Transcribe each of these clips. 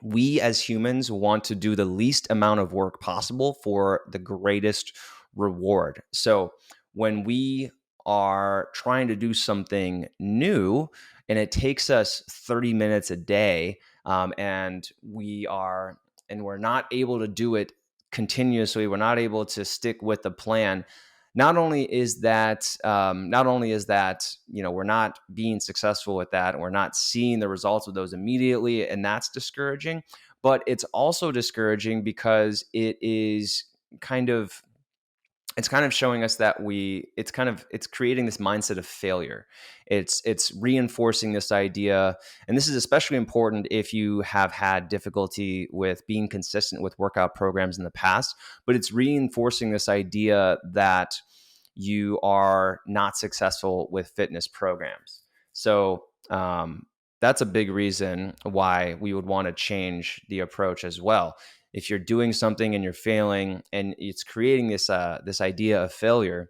we as humans want to do the least amount of work possible for the greatest reward. So when we are trying to do something new and it takes us 30 minutes a day, and we're not able to do it continuously, we're not able to stick with the plan. Not only is that we're not being successful with that, and we're not seeing the results of those immediately, and that's discouraging, but it's also discouraging because kind of it's kind of showing us that it's creating this mindset of failure. It's reinforcing this idea, and this is especially important if you have had difficulty with being consistent with workout programs in the past, but it's reinforcing this idea that you are not successful with fitness programs. So that's a big reason why we would want to change the approach as well. If you're doing something and you're failing and it's creating this idea of failure,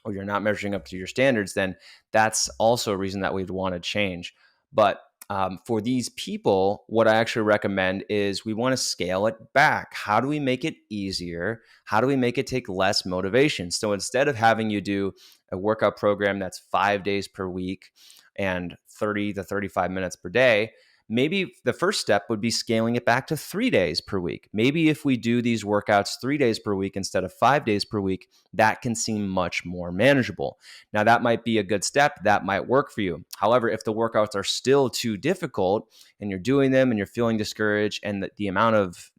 or you're not measuring up to your standards, then that's also a reason that we'd want to change. But for these people, what I actually recommend is we want to scale it back. How do we make it easier? How do we make it take less motivation? So instead of having you do a workout program that's 5 days per week and 30 to 35 minutes per day, maybe the first step would be scaling it back to 3 days per week. Maybe if we do these workouts 3 days per week instead of 5 days per week, that can seem much more manageable. Now, that might be a good step. That might work for you. However, if the workouts are still too difficult and you're doing them and you're feeling discouraged, and the amount of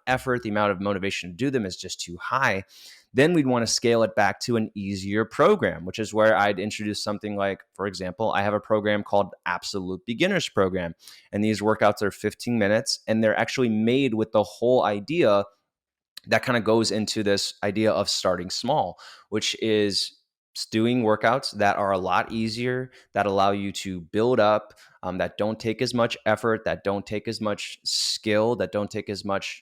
effort, the amount of motivation to do them is just too high, then we'd want to scale it back to an easier program, which is where I'd introduce something like, for example, I have a program called Absolute Beginners Program. And these workouts are 15 minutes, and they're actually made with the whole idea that kind of goes into this idea of starting small, which is doing workouts that are a lot easier, that allow you to build up, that don't take as much effort, that don't take as much skill, that don't take as much,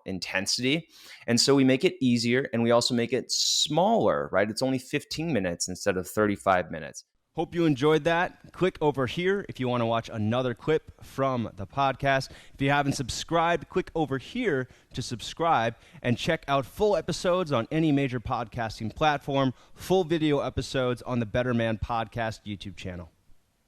intensity. And so we make it easier, and we also make it smaller, right? It's only 15 minutes instead of 35 minutes. Hope you enjoyed that. Click over here if you want to watch another clip from the podcast. If you haven't subscribed, click over here to subscribe and check out full episodes on any major podcasting platform, full video episodes on the Better Man Podcast YouTube channel.